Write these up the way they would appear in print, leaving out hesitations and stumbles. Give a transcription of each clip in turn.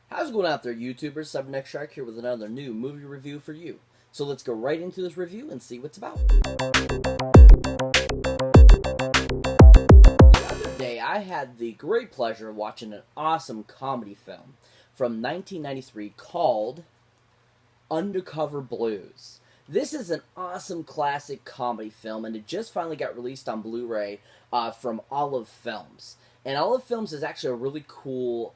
How's it going out there, YouTubers? Cyberneticshark here with another new movie review for you. So let's go right into this review and see what's about. The other day, I had the great pleasure of watching an awesome comedy film from 1993 called Undercover Blues. This is an awesome classic comedy film, and it just finally got released on Blu-ray from Olive Films. And Olive Films is actually a really cool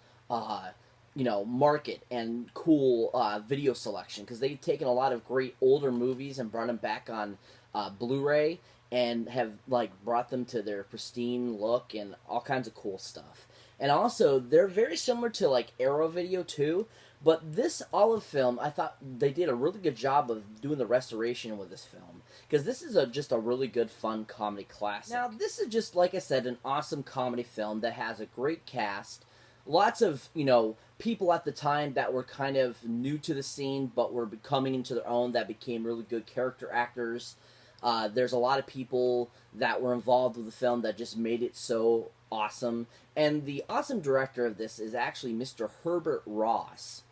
market and cool video selection, because they've taken a lot of great older movies and brought them back on Blu-ray and have brought them to their pristine look and all kinds of cool stuff. And also, they're very similar to Arrow Video too, but this Olive Film, I thought they did a really good job of doing the restoration with this film, because this is just a really good, fun comedy classic. Now, this is just, like I said, an awesome comedy film that has a great cast. Lots of, people at the time that were kind of new to the scene, but were coming into their own, that became really good character actors. There's a lot of people that were involved with the film that just made it so awesome. And the awesome director of this is actually Mr. Herbert Ross.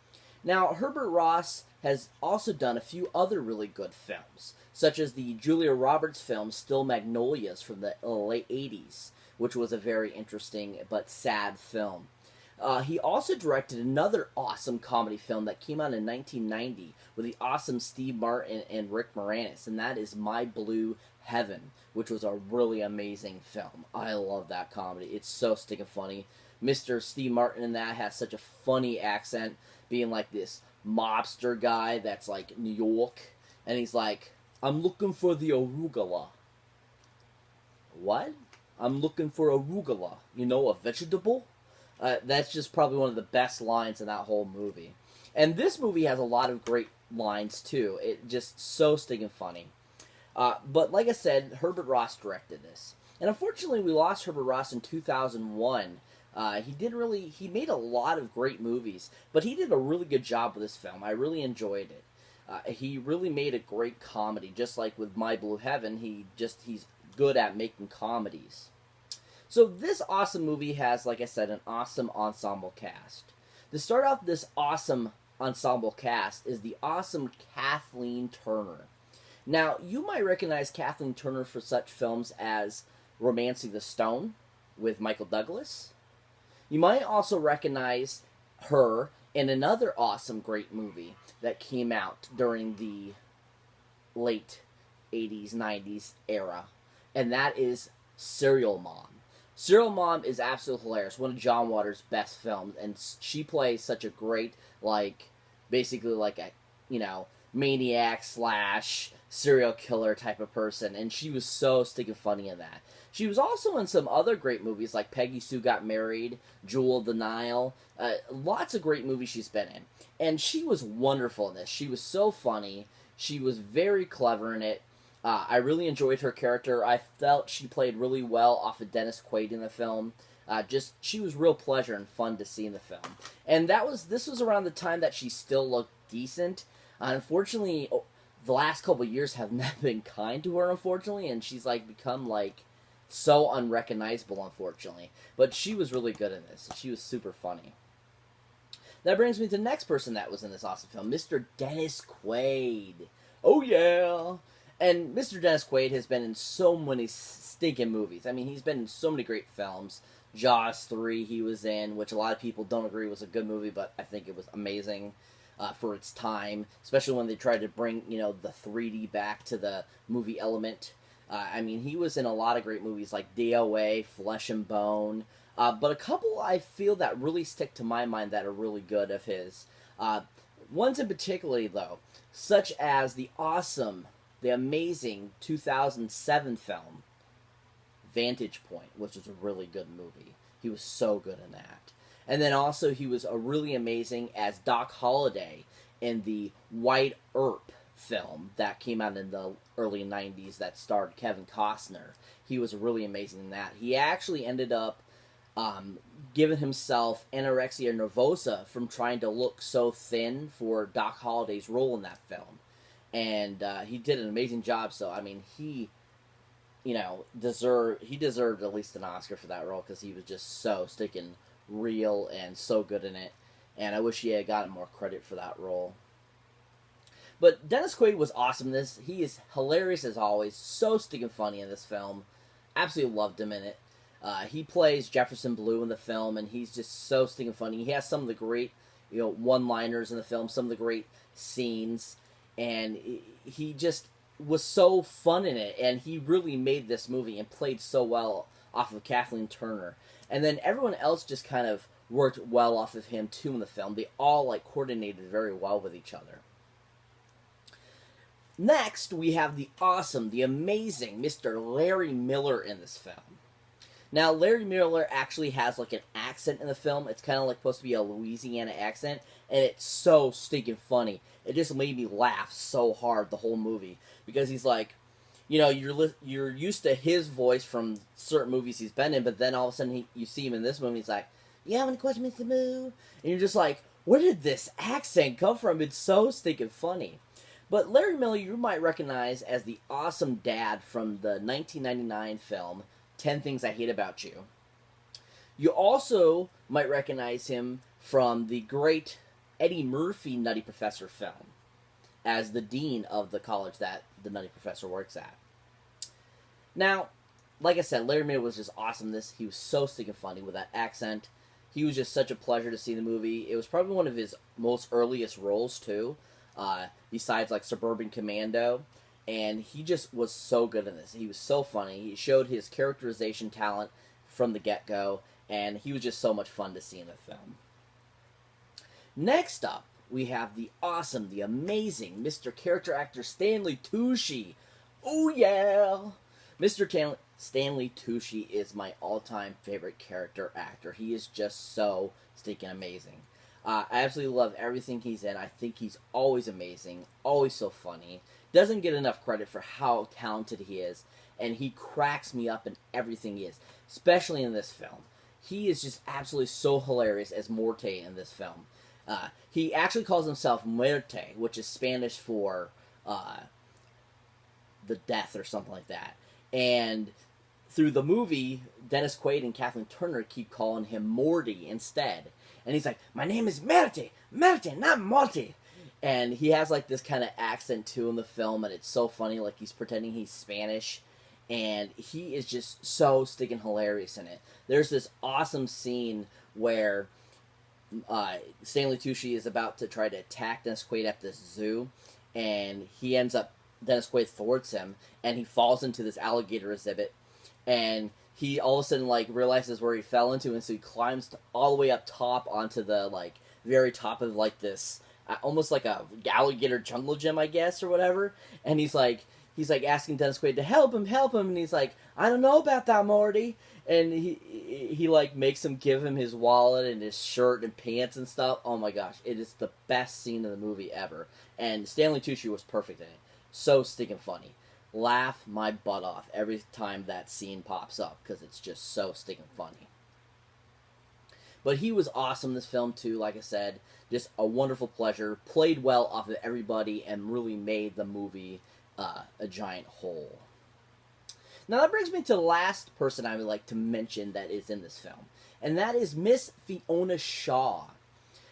Now, Herbert Ross has also done a few other really good films, such as the Julia Roberts film Still Magnolias from the late 80s, which was a very interesting but sad film. He also directed another awesome comedy film that came out in 1990 with the awesome Steve Martin and Rick Moranis, and that is My Blue Heaven, which was a really amazing film. I love that comedy. It's so stinking funny. Mr. Steve Martin in that has such a funny accent, being like this mobster guy that's like New York, and he's like, I'm looking for the arugula. What? I'm looking for arugula. You know, a vegetable? That's just probably one of the best lines in that whole movie. And this movie has a lot of great lines, too. It's just so stinking funny. But like I said, Herbert Ross directed this. And unfortunately, we lost Herbert Ross in 2001. He made a lot of great movies, but he did a really good job with this film. I really enjoyed it. He really made a great comedy, just like with My Blue Heaven. He's good at making comedies. So this awesome movie has, like I said, an awesome ensemble cast. To start off this awesome ensemble cast is the awesome Kathleen Turner. Now, you might recognize Kathleen Turner for such films as Romancing the Stone with Michael Douglas. You might also recognize her in another awesome great movie that came out during the late 80s, 90s era, and that is Serial Mom. Serial Mom is absolutely hilarious. One of John Waters' best films, and she plays such a great, basically a, maniac slash serial killer type of person, and she was so stinking funny in that. She was also in some other great movies like Peggy Sue Got Married, Jewel of the Nile, lots of great movies she's been in. And she was wonderful in this. She was so funny. She was very clever in it. I really enjoyed her character. I felt she played really well off of Dennis Quaid in the film. She was real pleasure and fun to see in the film. And this was around the time that she still looked decent. Unfortunately, the last couple of years have not been kind to her, unfortunately, and she's become so unrecognizable, unfortunately. But she was really good in this. She was super funny. That brings me to the next person that was in this awesome film, Mr. Dennis Quaid. Oh yeah! And Mr. Dennis Quaid has been in so many stinking movies. I mean, he's been in so many great films. Jaws 3 he was in, which a lot of people don't agree was a good movie, but I think it was amazing for its time, especially when they tried to bring, the 3D back to the movie element. I mean, he was in a lot of great movies like DOA, Flesh and Bone, but a couple I feel that really stick to my mind that are really good of his. Ones in particular, though, such as the amazing 2007 film, Vantage Point, which was a really good movie. He was so good in that. And then also he was really amazing as Doc Holliday in the White Earp film that came out in the early 90s that starred Kevin Costner. He was really amazing in that. He actually ended up giving himself anorexia nervosa from trying to look so thin for Doc Holliday's role in that film. And he did an amazing job. So I mean, he deserved at least an Oscar for that role, because he was just so stinking real and so good in it. and I wish he had gotten more credit for that role. But Dennis Quaid was awesome in this. He is hilarious as always, so stinking funny in this film. Absolutely loved him in it. He plays Jefferson Blue in the film, and he's just so stinking funny. He has some of the great, one-liners in the film, some of the great scenes, and he just was so fun in it, and he really made this movie and played so well off of Kathleen Turner. And then everyone else just kind of worked well off of him too in the film. They all coordinated very well with each other. Next, we have the awesome, the amazing Mr. Larry Miller in this film. Now, Larry Miller actually has an accent in the film. It's kind of supposed to be a Louisiana accent, and it's so stinking funny. It just made me laugh so hard the whole movie, because he's you're used to his voice from certain movies he's been in, but then all of a sudden you see him in this movie, he's like, "You have any questions, Mr. Moo?" And you're just like, where did this accent come from? It's so stinking funny. But Larry Miller, you might recognize as the awesome dad from the 1999 film 10 Things I Hate About You. You also might recognize him from the great Eddie Murphy Nutty Professor film as the dean of the college that the Nutty Professor works at. Now, like I said, Larry Miller was just awesome in this. He was so stinking funny with that accent. He was just such a pleasure to see the movie. It was probably one of his most earliest roles, too, besides Suburban Commando. And he just was so good in this. He was so funny. He showed his characterization talent from the get-go, and he was just so much fun to see in the film. Next up, we have the awesome, the amazing Mr. Character Actor Stanley Tucci. Oh yeah! Mr. Stanley Tucci is my all-time favorite character actor. He is just so stinking amazing. I absolutely love everything he's in. I think he's always amazing, always so funny. Doesn't get enough credit for how talented he is, and he cracks me up in everything he is, especially in this film. He is just absolutely so hilarious as Morte in this film. He actually calls himself Muerte, which is Spanish for the death or something like that. And through the movie, Dennis Quaid and Kathleen Turner keep calling him Morty instead. And he's like, "My name is Muerte, Muerte, not Morty." And he has this kind of accent too in the film, and it's so funny, he's pretending he's Spanish. And he is just so stinking hilarious in it. There's this awesome scene where Stanley Tucci is about to try to attack Dennis Quaid at this zoo, and Dennis Quaid thwarts him, and he falls into this alligator exhibit, and he all of a sudden realizes where he fell into, and so he climbs all the way up top onto the very top of this almost like a alligator jungle gym, I guess, or whatever, and he's asking Dennis Quaid to help him, and he's like, "I don't know about that, Morty." And he makes him give him his wallet and his shirt and pants and stuff. Oh my gosh, it is the best scene in the movie ever. And Stanley Tucci was perfect in it. So stinking funny. Laugh my butt off every time that scene pops up, because it's just so stinking funny. But he was awesome in this film too, like I said. Just a wonderful pleasure. Played well off of everybody and really made the movie a giant whole. Now that brings me to the last person I would like to mention that is in this film, and that is Miss Fiona Shaw.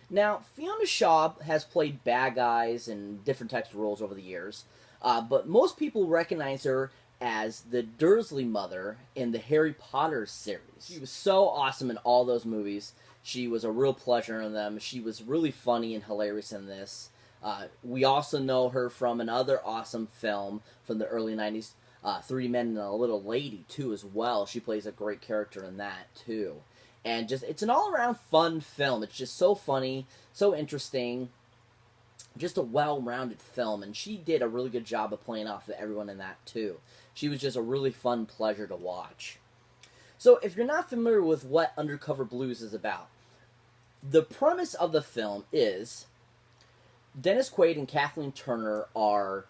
Now, Fiona Shaw has played bad guys in different types of roles over the years, but most people recognize her as the Dursley mother in the Harry Potter series. She was so awesome in all those movies. She was a real pleasure in them. She was really funny and hilarious in this. We also know her from another awesome film from the early 90s, Three Men and a Little Lady, too, as well. She plays a great character in that, too. And it's an all-around fun film. It's just so funny, so interesting, just a well-rounded film. And she did a really good job of playing off of everyone in that, too. She was just a really fun pleasure to watch. So, if you're not familiar with what Undercover Blues is about, the premise of the film is Dennis Quaid and Kathleen Turner are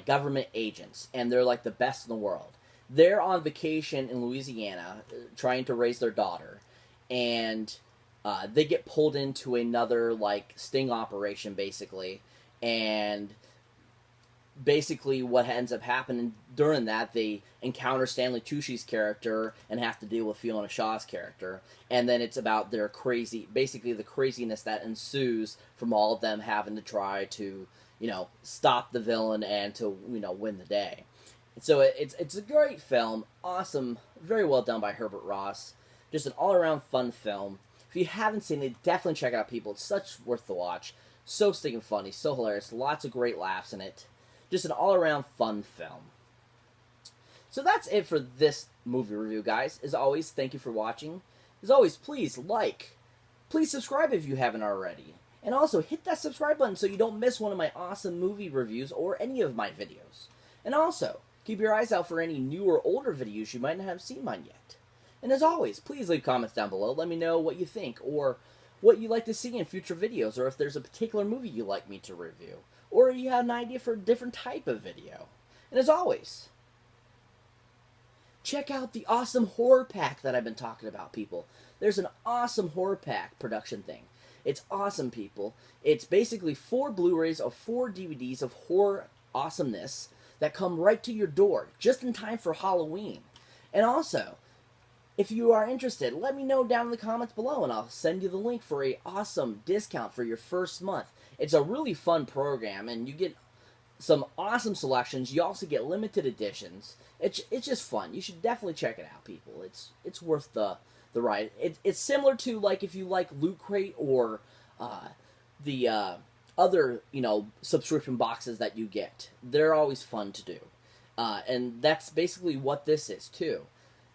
government agents, and they're the best in the world. They're on vacation in Louisiana trying to raise their daughter, and they get pulled into another sting operation basically, and basically what ends up happening during that, they encounter Stanley Tucci's character and have to deal with Fiona Shaw's character, and then it's about their basically the craziness that ensues from all of them having to try to, stop the villain and to, win the day. So it's a great film, awesome, very well done by Herbert Ross, just an all-around fun film. If you haven't seen it, definitely check it out, people. It's such worth the watch. So stinking funny, so hilarious, lots of great laughs in it. Just an all-around fun film. So that's it for this movie review, guys. As always, thank you for watching. As always, please like, please subscribe if you haven't already. And also, hit that subscribe button so you don't miss one of my awesome movie reviews or any of my videos. And also, keep your eyes out for any new or older videos you might not have seen mine yet. And as always, please leave comments down below. Let me know what you think, or what you'd like to see in future videos, or if there's a particular movie you'd like me to review, or you have an idea for a different type of video. And as always, check out the awesome horror pack that I've been talking about, people. There's an awesome horror pack production thing. It's awesome, people. It's basically 4 Blu-rays or 4 DVDs of horror awesomeness that come right to your door, just in time for Halloween. And also, if you are interested, let me know down in the comments below, and I'll send you the link for an awesome discount for your first month. It's a really fun program, and you get some awesome selections. You also get limited editions. It's just fun. You should definitely check it out, people. It's worth the ride. It's similar to, like, if you like Loot Crate or the other, subscription boxes that you get. They're always fun to do. And that's basically what this is, too.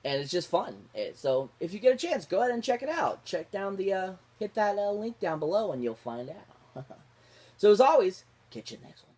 And it's just fun. So if you get a chance, go ahead and check it out. Check down hit that link down below and you'll find out. So as always, catch you next one.